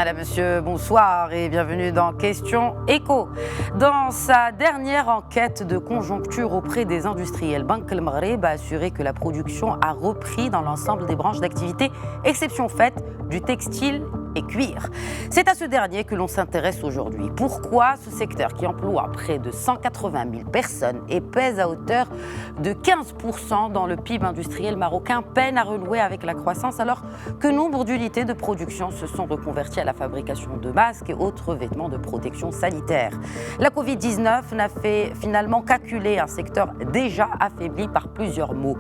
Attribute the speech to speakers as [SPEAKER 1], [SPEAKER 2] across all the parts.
[SPEAKER 1] Madame, Monsieur, bonsoir et bienvenue dans Question Éco. Dans sa dernière enquête de conjoncture auprès des industriels, Banque El Maghreb a assuré que la production a repris dans l'ensemble des branches d'activité, exception faite du textile et cuir. C'est à ce dernier que l'on s'intéresse aujourd'hui. Pourquoi ce secteur qui emploie près de 180 000 personnes et pèse à hauteur de 15% dans le PIB industriel marocain peine à renouer avec la croissance alors que nombre d'unités de production se sont reconverties à la fabrication de masques et autres vêtements de protection sanitaire. La Covid-19 n'a fait finalement qu'acculer un secteur déjà affaibli par plusieurs maux.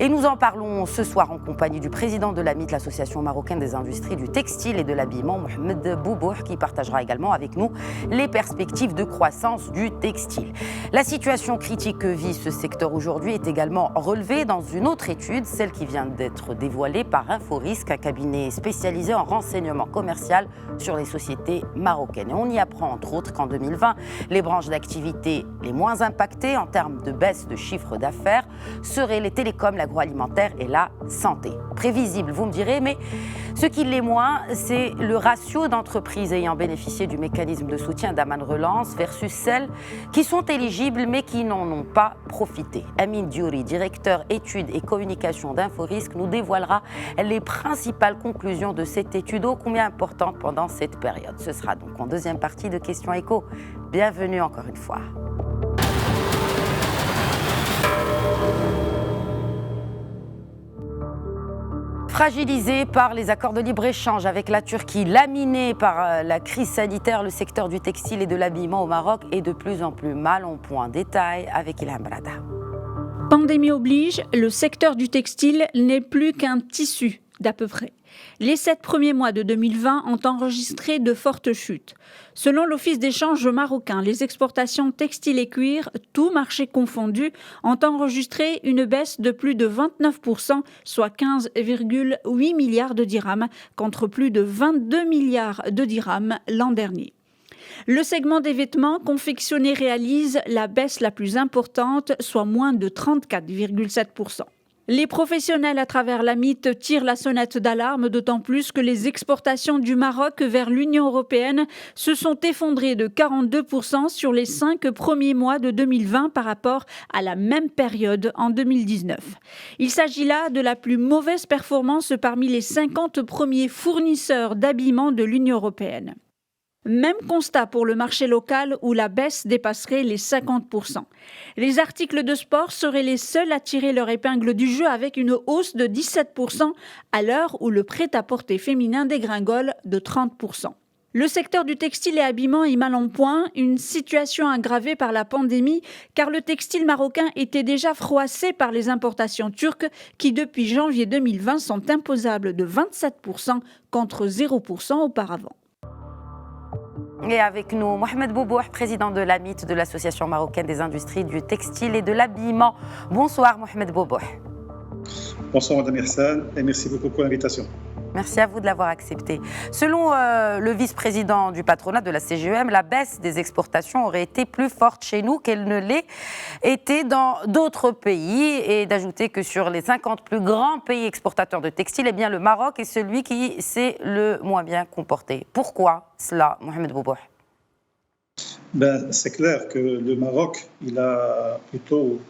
[SPEAKER 1] Et nous en parlons ce soir en compagnie du président de l'AMIT, l'Association marocaine des industries du textile et de l'habillement, Mohamed Boubouh, qui partagera également avec nous les perspectives de croissance du textile. La situation critique que vit ce secteur aujourd'hui est également relevée dans une autre étude, celle qui vient d'être dévoilée par Inforisc, un cabinet spécialisé en renseignement commercial sur les sociétés marocaines. Et on y apprend entre autres qu'en 2020, les branches d'activité les moins impactées en termes de baisse de chiffre d'affaires seraient les télécoms, l'agroalimentaire et la santé. Prévisible, vous me direz, mais ce qui l'est moins, c'est le ratio d'entreprises ayant bénéficié du mécanisme de soutien d'Aman Relance versus celles qui sont éligibles mais qui n'en ont pas profité. Amine Diouri, directeur études et communication d'Inforisc, nous dévoilera les principales conclusions de cette étude ô combien importante pendant cette période. Ce sera donc en deuxième partie de Question Éco. Bienvenue encore une fois. Fragilisé par les accords de libre-échange avec la Turquie, laminé par la crise sanitaire, le secteur du textile et de l'habillement au Maroc est de plus en plus mal en point. Détail avec Ilham Brada.
[SPEAKER 2] Pandémie oblige, le secteur du textile n'est plus qu'un tissu d'à peu près. Les 7 premiers mois de 2020 ont enregistré de fortes chutes. Selon l'Office d'échange marocain, les exportations textiles et cuir, tout marché confondu, ont enregistré une baisse de plus de 29%, soit 15,8 milliards de dirhams, contre plus de 22 milliards de dirhams l'an dernier. Le segment des vêtements confectionnés réalise la baisse la plus importante, soit moins de 34,7%. Les professionnels à travers l'AMIT tirent la sonnette d'alarme, d'autant plus que les exportations du Maroc vers l'Union européenne se sont effondrées de 42% sur les 5 premiers mois de 2020 par rapport à la même période en 2019. Il s'agit là de la plus mauvaise performance parmi les 50 premiers fournisseurs d'habillement de l'Union européenne. Même constat pour le marché local où la baisse dépasserait les 50%. Les articles de sport seraient les seuls à tirer leur épingle du jeu avec une hausse de 17% à l'heure où le prêt-à-porter féminin dégringole de 30%. Le secteur du textile et habillement est mal en point, une situation aggravée par la pandémie car le textile marocain était déjà froissé par les importations turques qui depuis janvier 2020 sont imposables de 27% contre 0% auparavant.
[SPEAKER 1] Et avec nous, Mohamed Boubouh, président de l'AMIT, de l'Association marocaine des industries du textile et de l'habillement. Bonsoir Mohamed Boubouh.
[SPEAKER 3] Bonsoir Madame Irsan et merci beaucoup pour l'invitation.
[SPEAKER 1] Merci à vous de l'avoir accepté. Selon le vice-président du patronat de la CGEM, la baisse des exportations aurait été plus forte chez nous qu'elle ne l'est été dans d'autres pays. Et d'ajouter que sur les 50 plus grands pays exportateurs de textiles, eh bien le Maroc est celui qui s'est le moins bien comporté. Pourquoi cela, Mohamed Boubouh?
[SPEAKER 3] C'est clair que le Maroc, il a plutôt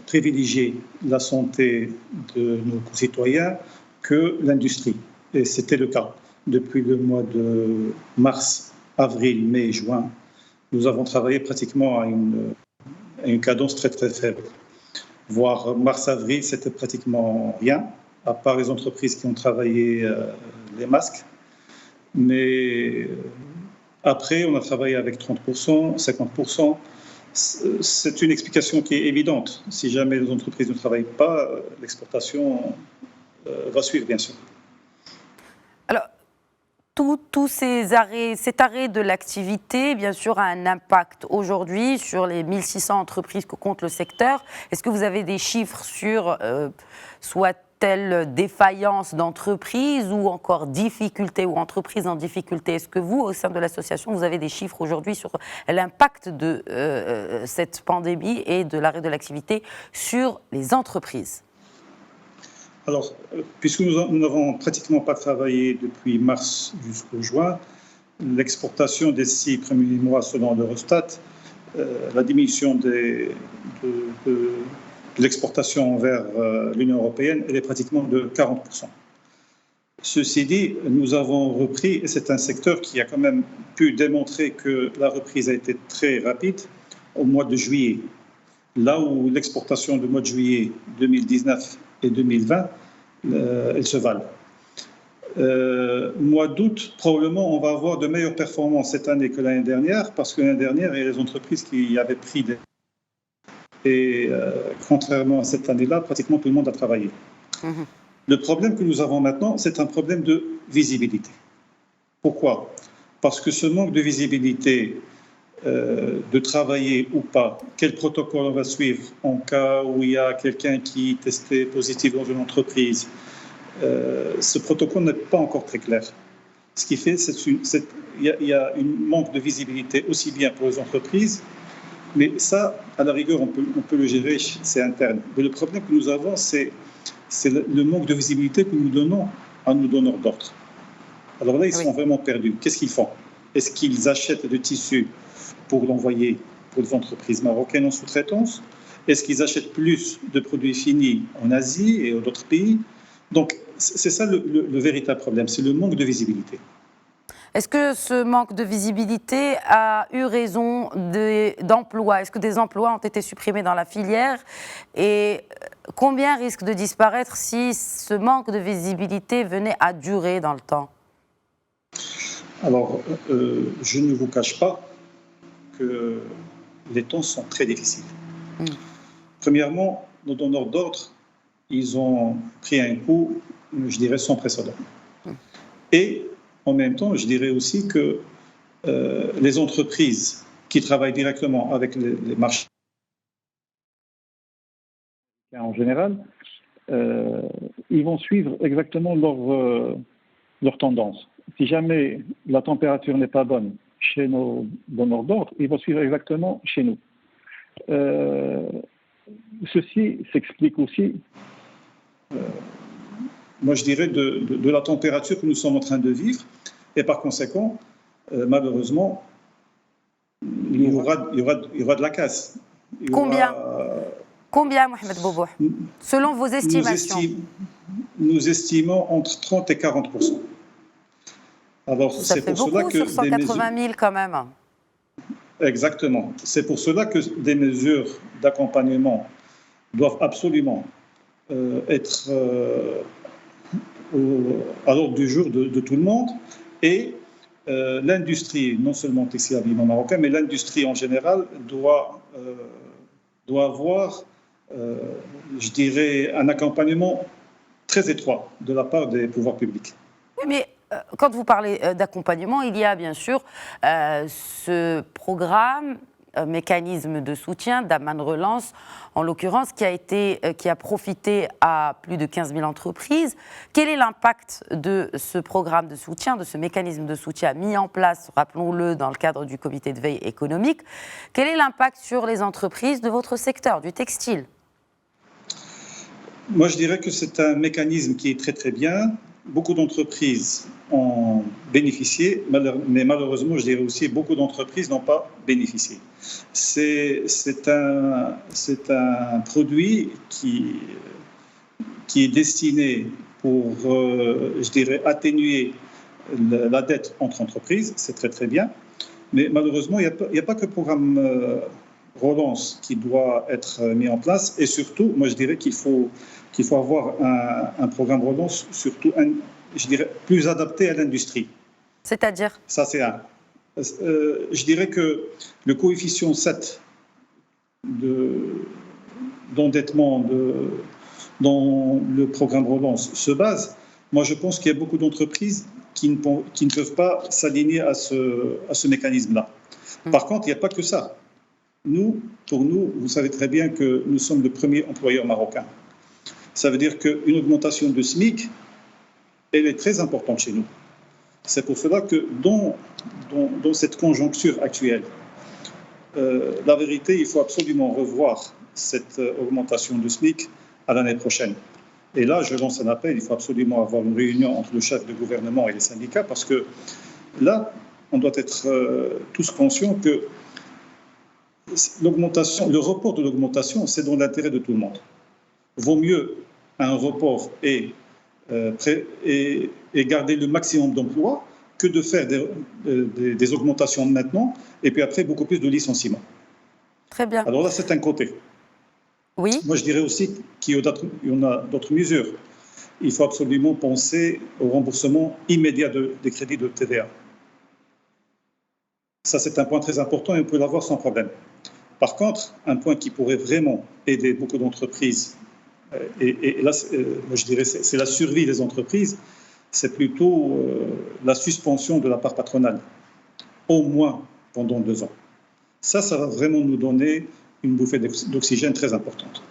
[SPEAKER 3] privilégié la santé de nos concitoyens que l'industrie. Et c'était le cas. Depuis le mois de mars, avril, mai, juin, nous avons travaillé pratiquement à une cadence très très faible. Voire mars-avril, c'était pratiquement rien, à part les entreprises qui ont travaillé les masques. Mais après, on a travaillé avec 30%, 50%. C'est une explication qui est évidente. Si jamais les entreprises ne travaillent pas, l'exportation va suivre, bien sûr.
[SPEAKER 1] Alors, tous cet arrêt de l'activité, bien sûr, a un impact aujourd'hui sur les 1600 entreprises que compte le secteur. Est-ce que vous avez des chiffres sur soit telle défaillance d'entreprise ou encore difficulté ou entreprise en difficulté? Est-ce que vous, au sein de l'association, vous avez des chiffres aujourd'hui sur l'impact de cette pandémie et de l'arrêt de l'activité sur les entreprises?
[SPEAKER 3] Alors, puisque nous n'avons pratiquement pas travaillé depuis mars jusqu'au juin, l'exportation des 6 premiers mois selon l'Eurostat, la diminution de l'exportation vers l'Union européenne, elle est pratiquement de 40%. Ceci dit, nous avons repris, et c'est un secteur qui a quand même pu démontrer que la reprise a été très rapide au mois de juillet. Là où l'exportation du mois de juillet 2019 et 2020, elles se valent. Mois d'août, probablement, on va avoir de meilleures performances cette année que l'année dernière, parce que l'année dernière, il y a des entreprises qui avaient pris des... Et contrairement à cette année-là, pratiquement tout le monde a travaillé. Mmh. Le problème que nous avons maintenant, c'est un problème de visibilité. Pourquoi ? Parce que ce manque de visibilité, de travailler ou pas, quel protocole on va suivre en cas où il y a quelqu'un qui est testé positif dans une entreprise, ce protocole n'est pas encore très clair. Ce qui fait, il y a un manque de visibilité aussi bien pour les entreprises, mais ça, à la rigueur, on peut le gérer, c'est interne. Mais le problème que nous avons, c'est le manque de visibilité que nous donnons à nos donneurs d'ordre. Alors là, ils sont vraiment perdus. Qu'est-ce qu'ils font ? Est-ce qu'ils achètent du tissu pour l'envoyer pour les entreprises marocaines en sous-traitance ? Est-ce qu'ils achètent plus de produits finis en Asie et d'autres pays ? Donc, c'est ça le véritable problème, c'est le manque de visibilité.
[SPEAKER 1] Est-ce que ce manque de visibilité a eu raison d'emplois ? Est-ce que des emplois ont été supprimés dans la filière ? Et combien risquent de disparaître si ce manque de visibilité venait à durer dans le temps ?
[SPEAKER 3] Alors, je ne vous cache pas que les temps sont très difficiles. Premièrement, nos donneurs d'ordre, ils ont pris un coup, je dirais, sans précédent. Et en même temps, je dirais aussi que les entreprises qui travaillent directement avec les marchés en général, ils vont suivre exactement leur tendance. Si jamais la température n'est pas bonne chez nos donneurs d'ordre, ils vont suivre exactement chez nous. Ceci s'explique aussi, moi je dirais, de la température que nous sommes en train de vivre. Et par conséquent, malheureusement, il y aura de la casse.
[SPEAKER 1] Combien, Mohamed Boubouh, selon vos estimations?
[SPEAKER 3] Nous estimons entre 30 et 40%. Alors,
[SPEAKER 1] ça fait
[SPEAKER 3] pour
[SPEAKER 1] beaucoup
[SPEAKER 3] cela que
[SPEAKER 1] sur 180 000 quand même.
[SPEAKER 3] Exactement. C'est pour cela que des mesures d'accompagnement doivent absolument être à l'ordre du jour de tout le monde. Et l'industrie, non seulement textile habillement marocain, mais l'industrie en général doit avoir, je dirais, un accompagnement très étroit de la part des pouvoirs publics.
[SPEAKER 1] Oui, mais quand vous parlez d'accompagnement, il y a bien sûr ce programme, mécanisme de soutien d'Amman Relance, en l'occurrence, qui a profité à plus de 15 000 entreprises. Quel est l'impact de ce programme de soutien, de ce mécanisme de soutien mis en place, rappelons-le, dans le cadre du comité de veille économique? Quel est l'impact sur les entreprises de votre secteur, du textile?
[SPEAKER 3] Moi, je dirais que c'est un mécanisme qui est très très bien. Beaucoup d'entreprises ont bénéficié, mais malheureusement, je dirais aussi, beaucoup d'entreprises n'ont pas bénéficié. C'est un produit qui est destiné pour, je dirais, atténuer la dette entre entreprises. C'est très très bien. Mais malheureusement, il n'y a pas que le programme relance qui doit être mis en place. Et surtout, moi, je dirais qu'il faut avoir un programme relance, surtout, je dirais, plus adapté à l'industrie.
[SPEAKER 1] C'est-à-dire ?
[SPEAKER 3] Ça, c'est un. Je dirais que le coefficient 7 d'endettement dont le programme relance se base, moi, je pense qu'il y a beaucoup d'entreprises qui ne peuvent pas s'aligner à ce mécanisme-là. Par contre, il n'y a pas que ça. Pour nous, vous savez très bien que nous sommes le premier employeur marocain. Ça veut dire qu'une augmentation de SMIC, elle est très importante chez nous. C'est pour cela que dans cette conjoncture actuelle, la vérité, il faut absolument revoir cette augmentation de SMIC à l'année prochaine. Et là, je lance un appel, il faut absolument avoir une réunion entre le chef de gouvernement et les syndicats, parce que là, on doit être tous conscients que le report de l'augmentation, c'est dans l'intérêt de tout le monde. Vaut mieux un report et garder le maximum d'emplois que de faire des augmentations maintenant et puis après beaucoup plus de licenciements.
[SPEAKER 1] Très bien.
[SPEAKER 3] Alors là, c'est un côté.
[SPEAKER 1] Oui.
[SPEAKER 3] Moi, je dirais aussi qu'il y en a d'autres mesures. Il faut absolument penser au remboursement immédiat des crédits de TVA. Ça, c'est un point très important et on peut l'avoir sans problème. Par contre, un point qui pourrait vraiment aider beaucoup d'entreprises, et là, moi, je dirais c'est la survie des entreprises, c'est plutôt la suspension de la part patronale, au moins pendant 2 ans. Ça va vraiment nous donner une bouffée d'oxygène très importante.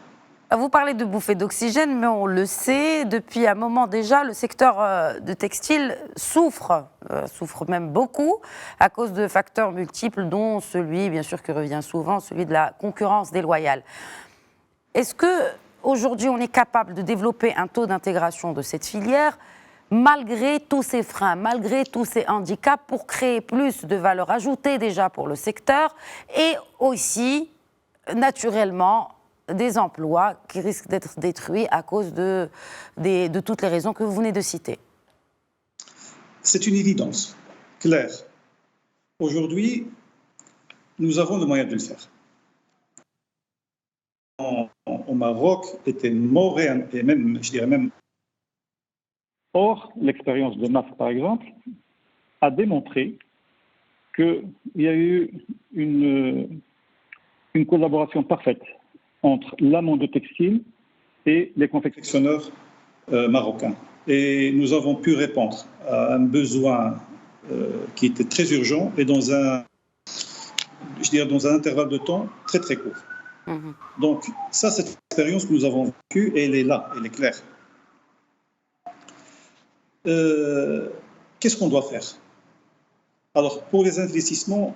[SPEAKER 1] Vous parlez de bouffée d'oxygène, mais on le sait, depuis un moment déjà, le secteur de textile souffre même beaucoup, à cause de facteurs multiples, dont celui, bien sûr, qui revient souvent, celui de la concurrence déloyale. Est-ce qu'aujourd'hui, on est capable de développer un taux d'intégration de cette filière, malgré tous ces freins, malgré tous ces handicaps, pour créer plus de valeur ajoutée déjà pour le secteur, et aussi, naturellement, des emplois qui risquent d'être détruits à cause de toutes les raisons que vous venez de citer?
[SPEAKER 3] C'est une évidence claire. Aujourd'hui, nous avons le moyen de le faire. Au Maroc, était mort et même, je dirais même... Or, l'expérience de MAF, par exemple, a démontré qu'il y a eu une collaboration parfaite entre l'amont de textile et les confectionneurs marocains. Et nous avons pu répondre à un besoin qui était très urgent et dans un intervalle de temps très très court. Mmh. Donc ça, c'est une expérience que nous avons vécue et elle est là, elle est claire. Qu'est-ce qu'on doit faire? Alors, pour les investissements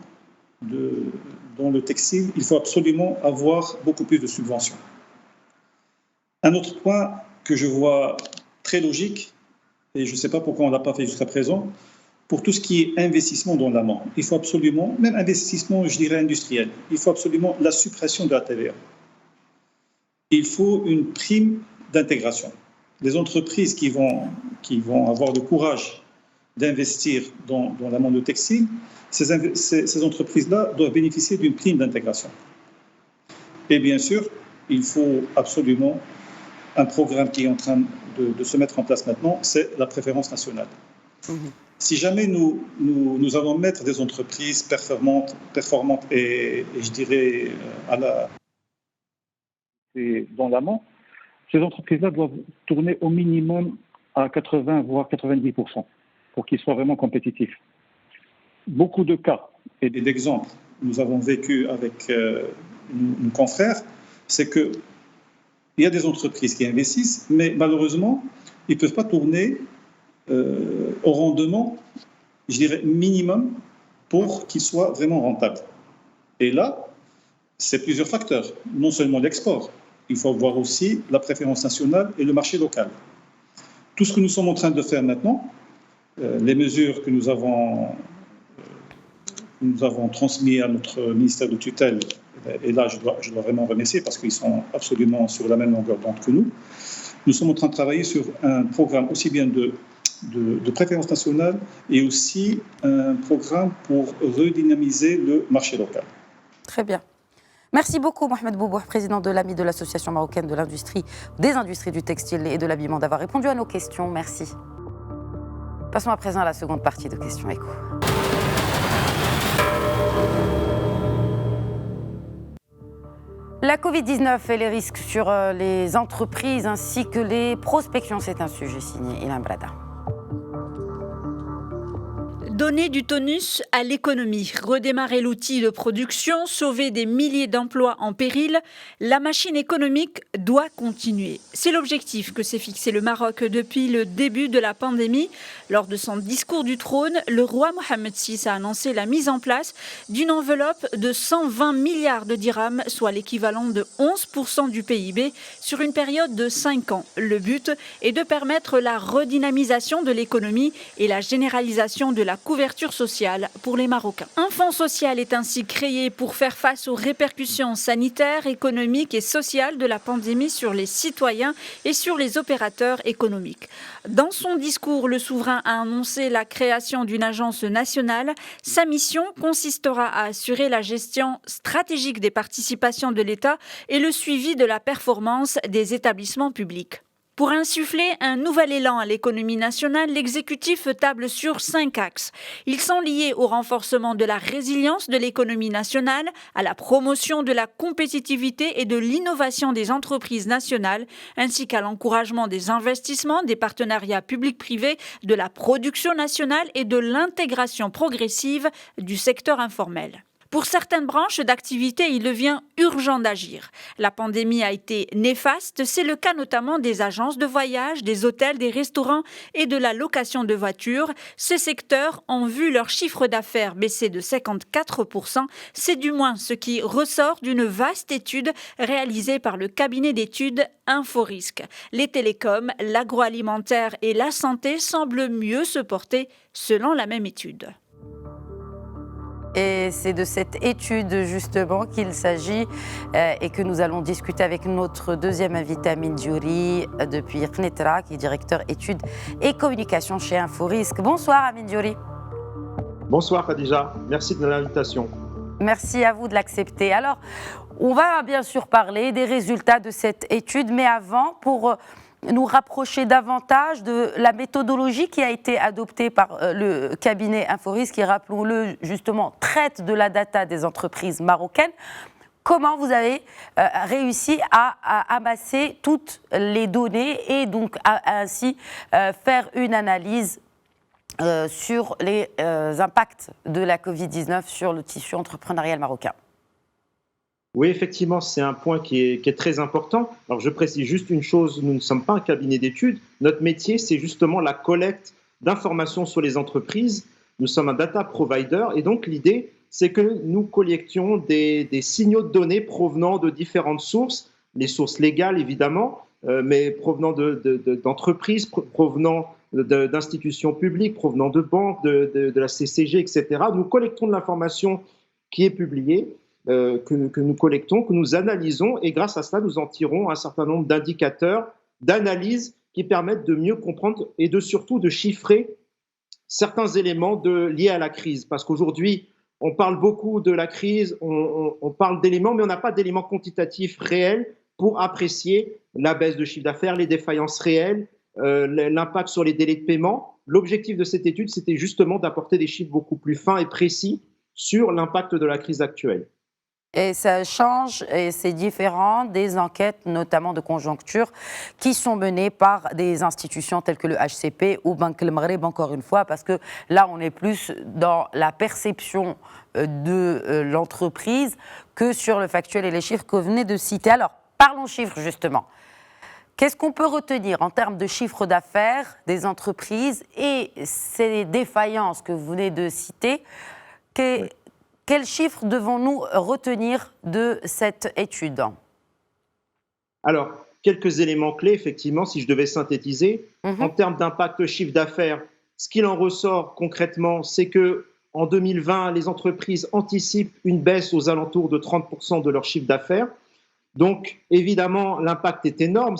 [SPEAKER 3] dans le textile, il faut absolument avoir beaucoup plus de subventions. Un autre point que je vois très logique, et je ne sais pas pourquoi on ne l'a pas fait jusqu'à présent, pour tout ce qui est investissement dans l'amont, il faut absolument, même investissement, je dirais industriel, il faut absolument la suppression de la TVA. Il faut une prime d'intégration. Les entreprises qui vont avoir le courage d'investir dans l'amont de textile, ces entreprises-là doivent bénéficier d'une prime d'intégration. Et bien sûr, il faut absolument un programme qui est en train de se mettre en place maintenant, c'est la préférence nationale. Mmh. Si jamais nous allons mettre des entreprises performantes et je dirais dans l'amont, ces entreprises-là doivent tourner au minimum à 80 voire 90% pour qu'ils soient vraiment compétitifs. Beaucoup de cas et d'exemples nous avons vécu avec nos confrères, c'est qu'il y a des entreprises qui investissent, mais malheureusement, ils ne peuvent pas tourner au rendement, je dirais, minimum pour qu'ils soient vraiment rentables. Et là, c'est plusieurs facteurs, non seulement l'export, il faut voir aussi la préférence nationale et le marché local. Tout ce que nous sommes en train de faire maintenant, les mesures que nous avons transmises à notre ministère de tutelle, et là je dois vraiment remercier parce qu'ils sont absolument sur la même longueur d'onde que nous. Nous sommes en train de travailler sur un programme aussi bien de préférence nationale et aussi un programme pour redynamiser le marché local.
[SPEAKER 1] Très bien. Merci beaucoup Mohamed Boubouh, président de l'AMI de l'Association marocaine de l'industrie, des industries du textile et de l'habillement, d'avoir répondu à nos questions. Merci. Passons à présent à la seconde partie de Questions Écho. La Covid-19 et les risques sur les entreprises ainsi que les prospections, c'est un sujet signé Ilan Brada.
[SPEAKER 2] Donner du tonus à l'économie, redémarrer l'outil de production, sauver des milliers d'emplois en péril, la machine économique doit continuer. C'est l'objectif que s'est fixé le Maroc depuis le début de la pandémie. Lors de son discours du trône, le roi Mohamed VI a annoncé la mise en place d'une enveloppe de 120 milliards de dirhams, soit l'équivalent de 11% du PIB, sur une période de 5 ans. Le but est de permettre la redynamisation de l'économie et la généralisation de la couverture sociale pour les Marocains. Un fonds social est ainsi créé pour faire face aux répercussions sanitaires, économiques et sociales de la pandémie sur les citoyens et sur les opérateurs économiques. Dans son discours, le souverain a annoncé la création d'une agence nationale. Sa mission consistera à assurer la gestion stratégique des participations de l'État et le suivi de la performance des établissements publics. Pour insuffler un nouvel élan à l'économie nationale, l'exécutif table sur 5 axes. Ils sont liés au renforcement de la résilience de l'économie nationale, à la promotion de la compétitivité et de l'innovation des entreprises nationales, ainsi qu'à l'encouragement des investissements, des partenariats publics-privés, de la production nationale et de l'intégration progressive du secteur informel. Pour certaines branches d'activité, il devient urgent d'agir. La pandémie a été néfaste, c'est le cas notamment des agences de voyage, des hôtels, des restaurants et de la location de voitures. Ces secteurs ont vu leur chiffre d'affaires baisser de 54%. C'est du moins ce qui ressort d'une vaste étude réalisée par le cabinet d'études Inforisque. Les télécoms, l'agroalimentaire et la santé semblent mieux se porter selon la même étude.
[SPEAKER 1] Et c'est de cette étude justement qu'il s'agit et que nous allons discuter avec notre deuxième invité, Amine Diouri, depuis Knetra, qui est directeur études et communication chez Inforisque. Bonsoir Amine Diouri.
[SPEAKER 4] Bonsoir Khadija, merci de l'invitation.
[SPEAKER 1] Merci à vous de l'accepter. Alors, on va bien sûr parler des résultats de cette étude, mais avant, pour nous rapprocher davantage de la méthodologie qui a été adoptée par le cabinet Inforisque, qui, rappelons-le, justement, traite de la data des entreprises marocaines. Comment vous avez réussi à amasser toutes les données et donc à ainsi faire une analyse sur les impacts de la Covid-19 sur le tissu entrepreneurial marocain?
[SPEAKER 4] Oui, effectivement, c'est un point qui est très important. Alors, je précise juste une chose, nous ne sommes pas un cabinet d'études. Notre métier, c'est justement la collecte d'informations sur les entreprises. Nous sommes un data provider et donc l'idée, c'est que nous collections des signaux de données provenant de différentes sources, les sources légales évidemment, mais provenant d'entreprises, provenant d'institutions publiques, provenant de banques, de la CCG, etc. Nous collectons de l'information qui est publiée, que nous collectons, que nous analysons, et grâce à cela, nous en tirons un certain nombre d'indicateurs, d'analyses qui permettent de mieux comprendre et surtout de chiffrer certains éléments liés à la crise. Parce qu'aujourd'hui, on parle beaucoup de la crise, on parle d'éléments, mais on n'a pas d'éléments quantitatifs réels pour apprécier la baisse de chiffre d'affaires, les défaillances réelles, l'impact sur les délais de paiement. L'objectif de cette étude, c'était justement d'apporter des chiffres beaucoup plus fins et précis sur l'impact de la crise actuelle.
[SPEAKER 1] Et ça change et c'est différent des enquêtes, notamment de conjoncture, qui sont menées par des institutions telles que le HCP ou Banque El Maghreb, encore une fois, parce que là, on est plus dans la perception de l'entreprise que sur le factuel et les chiffres que vous venez de citer. Alors, parlons chiffres, justement. Qu'est-ce qu'on peut retenir en termes de chiffre d'affaires des entreprises et ces défaillances que vous venez de citer? Oui. Quels chiffres devons-nous retenir de cette étude?
[SPEAKER 4] Alors, quelques éléments clés, effectivement, si je devais synthétiser. En termes d'impact chiffre d'affaires, ce qu'il en ressort concrètement, c'est qu'en 2020, les entreprises anticipent une baisse aux alentours de 30% de leur chiffre d'affaires. Donc, évidemment, l'impact est énorme.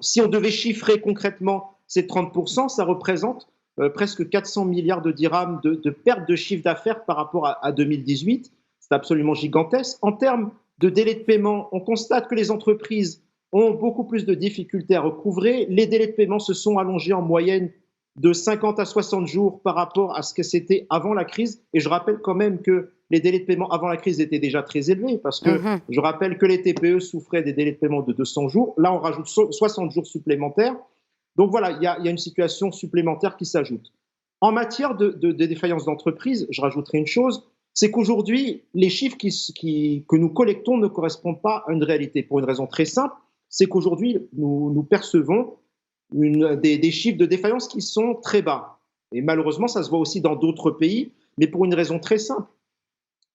[SPEAKER 4] Si on devait chiffrer concrètement ces 30%, ça représente presque 400 milliards de dirhams de perte de chiffre d'affaires par rapport à 2018. C'est absolument gigantesque. En termes de délai de paiement, on constate que les entreprises ont beaucoup plus de difficultés à recouvrer. Les délais de paiement se sont allongés en moyenne de 50 à 60 jours par rapport à ce que c'était avant la crise. Et je rappelle quand même que les délais de paiement avant la crise étaient déjà très élevés parce que je rappelle que les TPE souffraient des délais de paiement de 200 jours. Là, on rajoute 60 jours supplémentaires. Donc voilà, il y a une situation supplémentaire qui s'ajoute. En matière de défaillance d'entreprise, je rajouterai une chose, c'est qu'aujourd'hui, les chiffres que nous collectons ne correspondent pas à une réalité, pour une raison très simple, c'est qu'aujourd'hui, nous percevons des chiffres de défaillance qui sont très bas. Et malheureusement, ça se voit aussi dans d'autres pays, mais pour une raison très simple.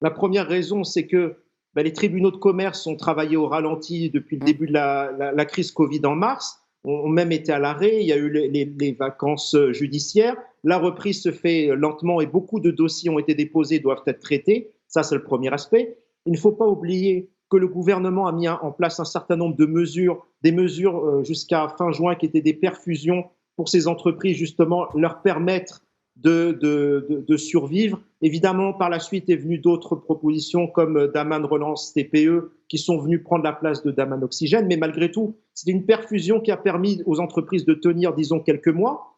[SPEAKER 4] La première raison, c'est que les tribunaux de commerce ont travaillé au ralenti depuis le début de la crise Covid en mars, ont même été à l'arrêt, il y a eu les vacances judiciaires, la reprise se fait lentement et beaucoup de dossiers ont été déposés, doivent être traités, ça c'est le premier aspect. Il ne faut pas oublier que le gouvernement a mis en place un certain nombre de mesures, des mesures jusqu'à fin juin qui étaient des perfusions pour ces entreprises, justement leur permettre de survivre. Évidemment, par la suite est venue d'autres propositions comme Daman Relance TPE qui sont venues prendre la place de Daman Oxygène, mais malgré tout, c'est une perfusion qui a permis aux entreprises de tenir, disons, quelques mois.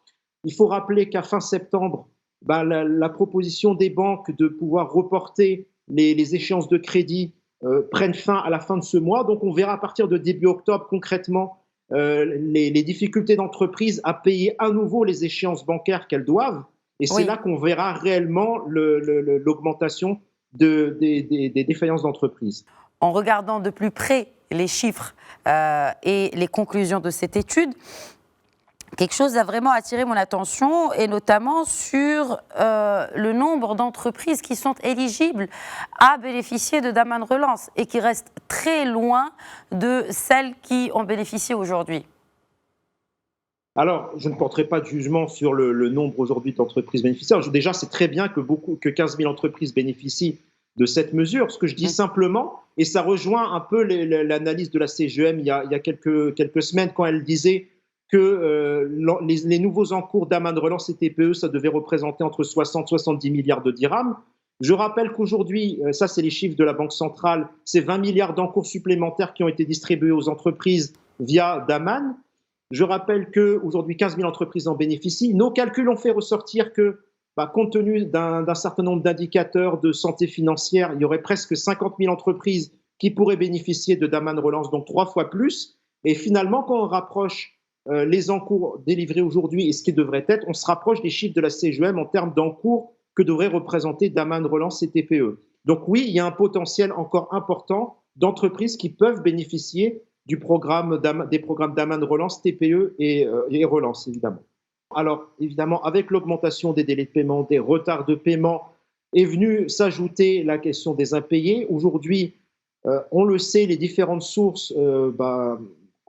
[SPEAKER 4] Il faut rappeler qu'à fin septembre, la proposition des banques de pouvoir reporter les échéances de crédit prennent fin à la fin de ce mois. Donc on verra à partir de début octobre concrètement les difficultés d'entreprise à payer à nouveau les échéances bancaires qu'elles doivent. Et c'est là qu'on verra réellement l'augmentation des défaillances d'entreprise.
[SPEAKER 1] En regardant de plus près les chiffres et les conclusions de cette étude, quelque chose a vraiment attiré mon attention, et notamment sur le nombre d'entreprises qui sont éligibles à bénéficier de Daman Relance et qui restent très loin de celles qui en bénéficient aujourd'hui.
[SPEAKER 4] Alors, je ne porterai pas de jugement sur le nombre aujourd'hui d'entreprises bénéficiaires. Déjà, c'est très bien que 15 000 entreprises bénéficient de cette mesure. Ce que je dis simplement, et ça rejoint un peu l'analyse de la CGEM il y a quelques semaines, quand elle disait que les nouveaux encours d'Daman Relance et TPE, ça devait représenter entre 60 et 70 milliards de dirhams. Je rappelle qu'aujourd'hui, ça c'est les chiffres de la Banque centrale, c'est 20 milliards d'encours supplémentaires qui ont été distribués aux entreprises via Daman. Je rappelle qu'aujourd'hui, 15 000 entreprises en bénéficient. Nos calculs ont fait ressortir que, compte tenu d'un certain nombre d'indicateurs de santé financière, il y aurait presque 50 000 entreprises qui pourraient bénéficier de Daman Relance, donc 3 fois plus. Et finalement, quand on rapproche les encours délivrés aujourd'hui et ce qui devrait être, on se rapproche des chiffres de la CGEM en termes d'encours que devrait représenter Daman Relance et TPE. Donc oui, il y a un potentiel encore important d'entreprises qui peuvent bénéficier des programmes Daman Relance, TPE et Relance, évidemment. Alors, évidemment, avec l'augmentation des délais de paiement, des retards de paiement, est venue s'ajouter la question des impayés. Aujourd'hui, on le sait, les différentes sources,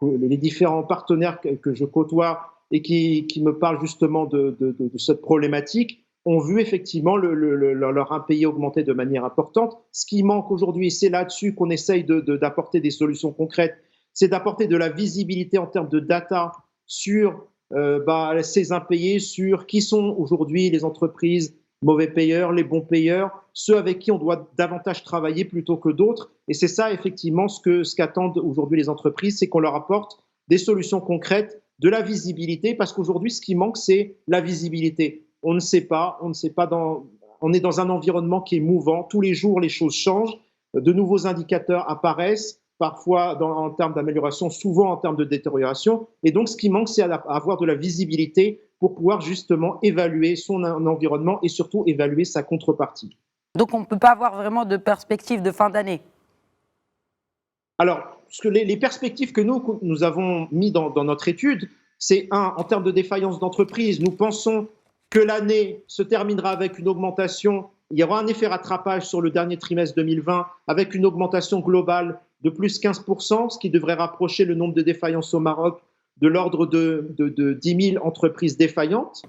[SPEAKER 4] les différents partenaires que je côtoie et qui me parlent justement de cette problématique, ont vu effectivement leur impayé augmenter de manière importante. Ce qui manque aujourd'hui, et c'est là-dessus qu'on essaye d'apporter des solutions concrètes, c'est d'apporter de la visibilité en termes de data sur ces impayés, sur qui sont aujourd'hui les entreprises mauvais payeurs, les bons payeurs, ceux avec qui on doit davantage travailler plutôt que d'autres. Et c'est ça effectivement ce qu'attendent aujourd'hui les entreprises, c'est qu'on leur apporte des solutions concrètes, de la visibilité, parce qu'aujourd'hui ce qui manque c'est la visibilité. On ne sait pas, on est dans un environnement qui est mouvant, tous les jours les choses changent, de nouveaux indicateurs apparaissent, parfois en termes d'amélioration, souvent en termes de détérioration. Et donc, ce qui manque, c'est avoir de la visibilité pour pouvoir justement évaluer son environnement et surtout évaluer sa contrepartie.
[SPEAKER 1] Donc, on ne peut pas avoir vraiment de perspective de fin d'année?
[SPEAKER 4] Alors, les perspectives que nous avons mis dans notre étude, c'est en termes de défaillance d'entreprise, nous pensons que l'année se terminera avec une augmentation. Il y aura un effet rattrapage sur le dernier trimestre 2020 avec une augmentation globale de plus 15%, ce qui devrait rapprocher le nombre de défaillances au Maroc de l'ordre de 10 000 entreprises défaillantes.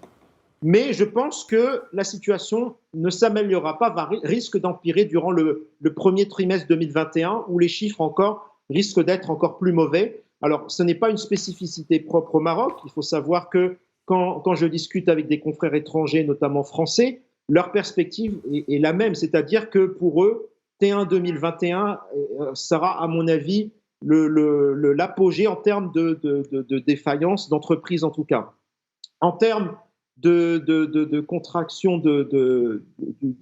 [SPEAKER 4] Mais je pense que la situation ne s'améliorera pas, risque d'empirer durant le premier trimestre 2021, où les chiffres encore risquent d'être encore plus mauvais. Alors, ce n'est pas une spécificité propre au Maroc. Il faut savoir que quand je discute avec des confrères étrangers, notamment français, leur perspective est la même, c'est-à-dire que pour eux, T1 2021 sera, à mon avis, l'apogée en termes de défaillance d'entreprise, en tout cas. En termes de contraction de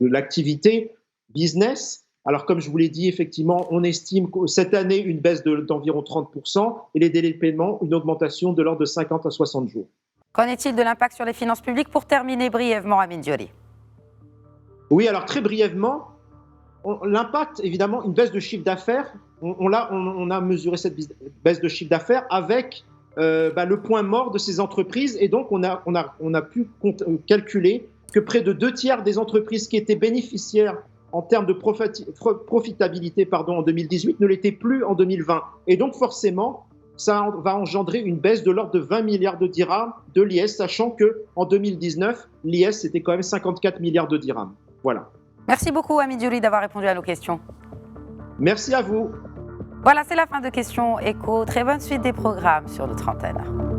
[SPEAKER 4] l'activité business, alors comme je vous l'ai dit, effectivement, on estime que cette année une baisse d'environ 30% et les délais de paiement, une augmentation de l'ordre de 50 à 60 jours.
[SPEAKER 1] Qu'en est-il de l'impact sur les finances publiques? Pour terminer brièvement, Amine Diori.
[SPEAKER 4] Oui, alors très brièvement, l'impact, évidemment, une baisse de chiffre d'affaires, on a mesuré cette baisse de chiffre d'affaires avec le point mort de ces entreprises, et donc on a pu calculer que près de 2/3 des entreprises qui étaient bénéficiaires en termes de profitabilité en 2018 ne l'étaient plus en 2020. Et donc forcément, ça va engendrer une baisse de l'ordre de 20 milliards de dirhams de l'IS, sachant qu'en 2019, l'IS, c'était quand même 54 milliards de dirhams. Voilà.
[SPEAKER 1] Merci beaucoup, Amine Diori, d'avoir répondu à nos questions.
[SPEAKER 4] Merci à vous.
[SPEAKER 1] Voilà, c'est la fin de Questions Écho. Très bonne suite des programmes sur notre antenne.